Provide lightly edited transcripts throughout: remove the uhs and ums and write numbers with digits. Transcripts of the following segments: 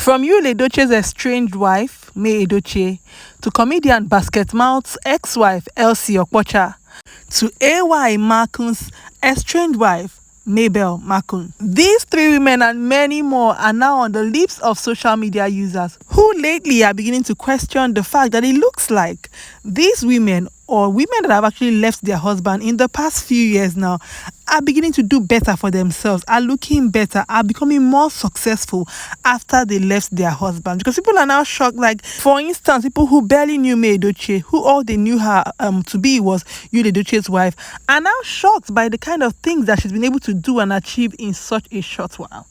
From Yul Edochie's estranged wife, May Edochie, to comedian Basketmouth's ex-wife, Elsie Okpocha, to AY Makun's estranged wife, Mabel Makun. These three women and many more are now on the lips of social media users who lately are beginning to question the fact that it looks like these women, or women that have actually left their husband in the past few years now, are beginning to do better for themselves, are looking better, are becoming more successful after they left their husband. Because people are now shocked. Like, for instance, people who barely knew May Edochie, who all they knew her to be was Yul Edochie's wife, are now shocked by the kind of things that she's been able to do and achieve in such a short while.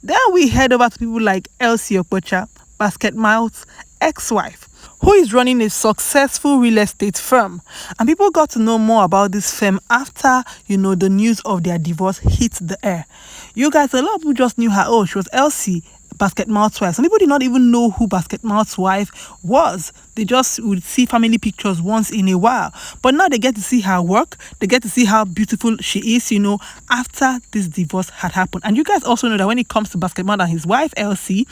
Then we head over to people like Elsie Okpocha, Basketmouth's ex-wife, who is running a successful real estate firm. And people got to know more about this firm after, the news of their divorce hit the air. You guys, a lot of people just knew her. Oh, she was Elsie, Basketmouth's wife. Some people did not even know who Basketmouth's wife was. They just would see family pictures once in a while. But now they get to see her work. They get to see how beautiful she is, after this divorce had happened. And you guys also know that when it comes to Basketmouth and his wife, Elsie,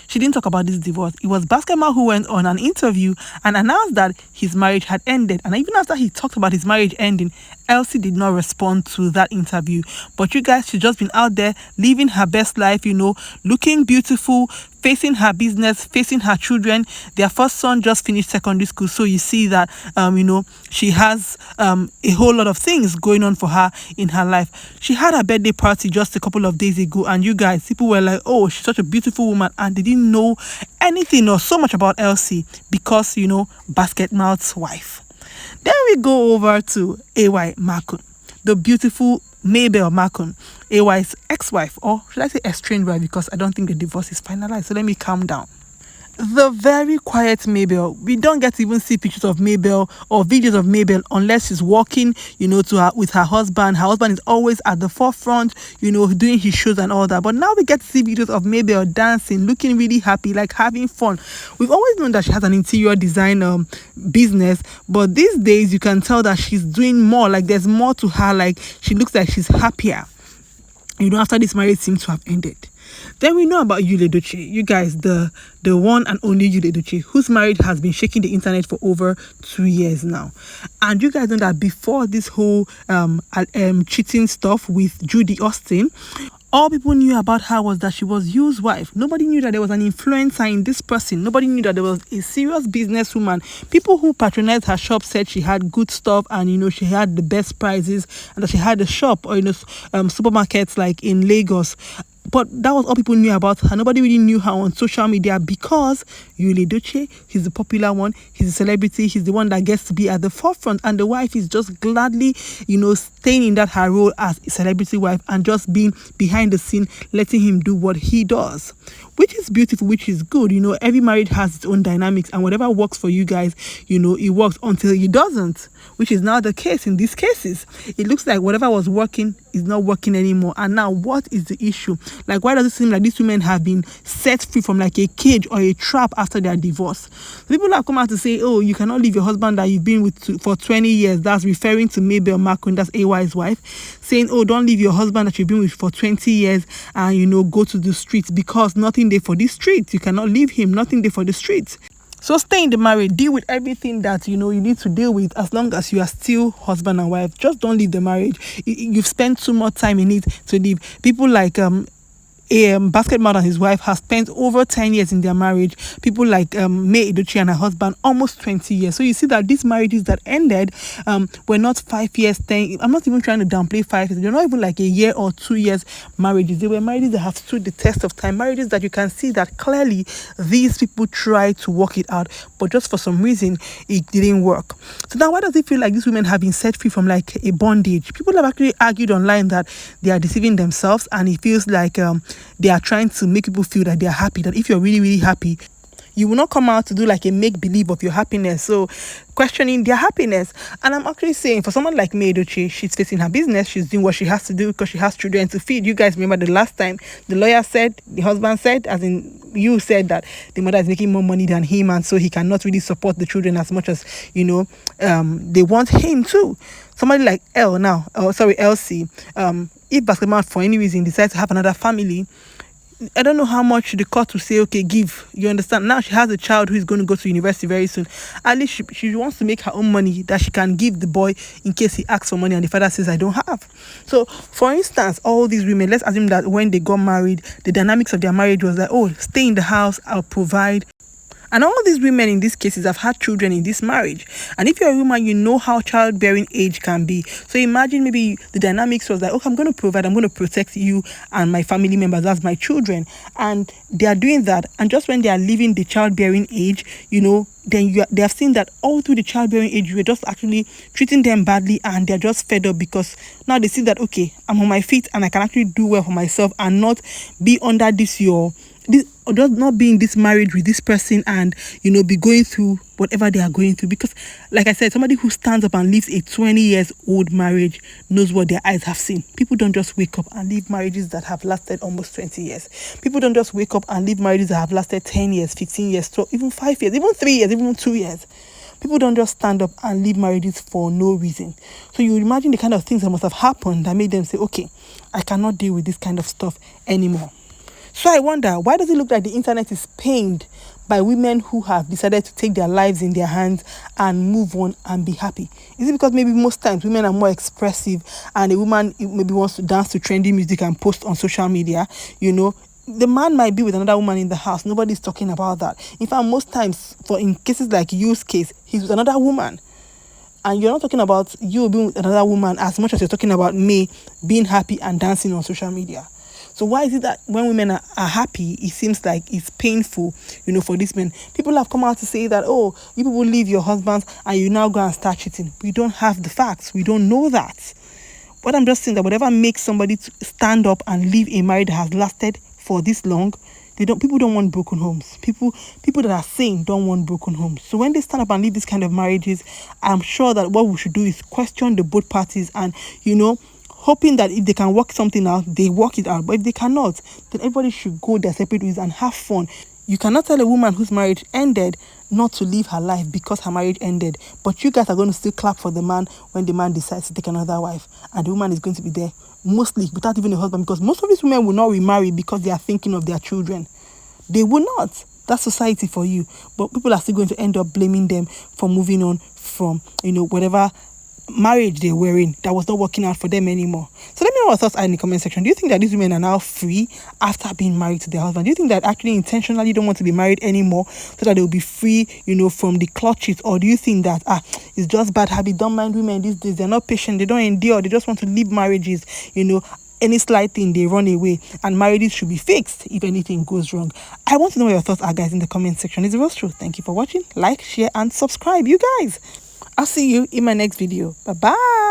she didn't talk about this divorce. It was Basketmouth who went on an interview and announced that his marriage had ended. And even after he talked about his marriage ending, Elsie did not respond to that interview. But you guys, she's just been out there living her best life, looking beautiful, facing her business, facing her children. Their first son just finished secondary school, so you see that she has a whole lot of things going on for her in her life. She had her birthday party just a couple of days ago, and you guys, people were like, oh, she's such a beautiful woman, and they didn't know anything or so much about Elsie because Basketmouth's wife. Then we go over to AY Makun, the beautiful Mabel Makun, AY's ex-wife, or should I say estranged wife, because I don't think the divorce is finalized, so let me calm down. The very quiet Mabel. We don't get to even see pictures of Mabel or videos of Mabel unless she's walking, with her husband. Her husband is always at the forefront, doing his shows and all that. But now we get to see videos of Mabel dancing, looking really happy, like having fun. We've always known that she has an interior design business, but these days you can tell that she's doing more. Like, there's more to her. Like, she looks like she's happier, after this marriage seems to have ended. Then we know about Yul Edochie. You guys, the one and only Yul Edochie, whose marriage has been shaking the internet for over 2 years now. And you guys know that before this whole cheating stuff with Judy Austin, all people knew about her was that she was Yul's wife. Nobody knew that there was an influencer in this person. Nobody knew that there was a serious businesswoman. People who patronized her shop said she had good stuff and, she had the best prices and that she had a shop or, supermarkets like in Lagos. But that was all people knew about her. Nobody really knew her on social media because Yul Edochie, he's the popular one, he's a celebrity, he's the one that gets to be at the forefront, and the wife is just gladly, staying in that her role as a celebrity wife and just being behind the scene, letting him do what he does, which is beautiful, which is good. Every marriage has its own dynamics, and whatever works for you guys, it works until it doesn't, which is now the case in these cases. It looks like whatever was working is not working anymore. And now what is the issue? Like, why does it seem like these women have been set free from like a cage or a trap after their divorce? People have come out to say, oh, you cannot leave your husband that you've been with for 20 years. That's referring to Mabel Makun, that's AY's wife, saying, oh, don't leave your husband that you've been with for 20 years and, go to the streets, because nothing there for the streets. You cannot leave him, nothing there for the streets. So stay in the marriage, deal with everything that you need to deal with as long as you are still husband and wife. Just don't leave the marriage. You've spent too much time in it to leave. People like Basketmouth and his wife have spent over 10 years in their marriage. People like May Edochie and her husband, almost 20 years. So you see that these marriages that ended were not 5 years, 10. I'm not even trying to downplay 5 years. They're not even like a year or 2 years marriages. They were marriages that have stood the test of time. Marriages that you can see that clearly these people tried to work it out, but just for some reason it didn't work. So now why does it feel like these women have been set free from like a bondage? People have actually argued online that they are deceiving themselves, and it feels like they are trying to make people feel that they are happy, that if you're really, really happy, you will not come out to do like a make-believe of your happiness. So questioning their happiness. And I'm actually saying, for someone like May Edochie, she's facing her business, she's doing what she has to do because she has children to feed. You guys remember the last time the lawyer said, the husband said, as in you said, that the mother is making more money than him, and so he cannot really support the children as much as they want him to. Somebody like Elsie, if Basketmouth for any reason decides to have another family, I don't know how much the court will say, okay, give. You understand? Now she has a child who is going to go to university very soon. At least she wants to make her own money that she can give the boy in case he asks for money and the father says, I don't have. So, for instance, all these women, let's assume that when they got married, the dynamics of their marriage was like, oh, stay in the house, I'll provide. And all these women in these cases have had children in this marriage. And if you're a woman, you know how childbearing age can be. So imagine maybe the dynamics was like, okay, I'm going to provide, I'm going to protect you and my family members, that's my children. And they are doing that. And just when they are leaving the childbearing age, then they have seen that all through the childbearing age, you were just actually treating them badly and they're just fed up because now they see that, okay, I'm on my feet and I can actually do well for myself and not be under this or just not be in this marriage with this person and be going through whatever they are going through. Because like I said, somebody who stands up and leaves a 20 years old marriage knows what their eyes have seen. People don't just wake up and leave marriages that have lasted almost 20 years. People don't just wake up and leave marriages that have lasted 10 years, 15 years, 12, even 5 years, even 3 years, even 2 years. People don't just stand up and leave marriages for no reason. So you imagine the kind of things that must have happened that made them say, okay, I cannot deal with this kind of stuff anymore. So I wonder, why does it look like the internet is pained by women who have decided to take their lives in their hands and move on and be happy? Is it because maybe most times women are more expressive and a woman maybe wants to dance to trendy music and post on social media? The man might be with another woman in the house. Nobody's talking about that. In fact, most times, in cases like Yu's case, he's with another woman. And you're not talking about you being with another woman as much as you're talking about me being happy and dancing on social media. So why is it that when women are happy, it seems like it's painful, for these men? People have come out to say that, oh, you people leave your husbands and you now go and start cheating. We don't have the facts. We don't know that. But I'm just saying that whatever makes somebody to stand up and leave a marriage that has lasted for this long, people don't want broken homes. People that are sane don't want broken homes. So when they stand up and leave this kind of marriages, I'm sure that what we should do is question the both parties and, hoping that if they can work something out, they work it out. But if they cannot, then everybody should go their separate ways and have fun. You cannot tell a woman whose marriage ended not to live her life because her marriage ended. But you guys are going to still clap for the man when the man decides to take another wife. And the woman is going to be there, mostly without even a husband. Because most of these women will not remarry because they are thinking of their children. They will not. That's society for you. But people are still going to end up blaming them for moving on from, whatever marriage they were in that was not working out for them anymore. So let me know your thoughts in the comment section. Do you think that these women are now free after being married to their husband? Do you think that actually intentionally don't want to be married anymore so that they'll be free, from the clutches? Or do you think that it's just bad habit? Don't mind women these days, they're not patient, they don't endure, they just want to leave marriages, any slight thing they run away, and marriages should be fixed if anything goes wrong. I want to know what your thoughts are, guys, in the comment section. It's real true. Thank you for watching. Like, share and subscribe, you guys. I'll see you in my next video. Bye bye.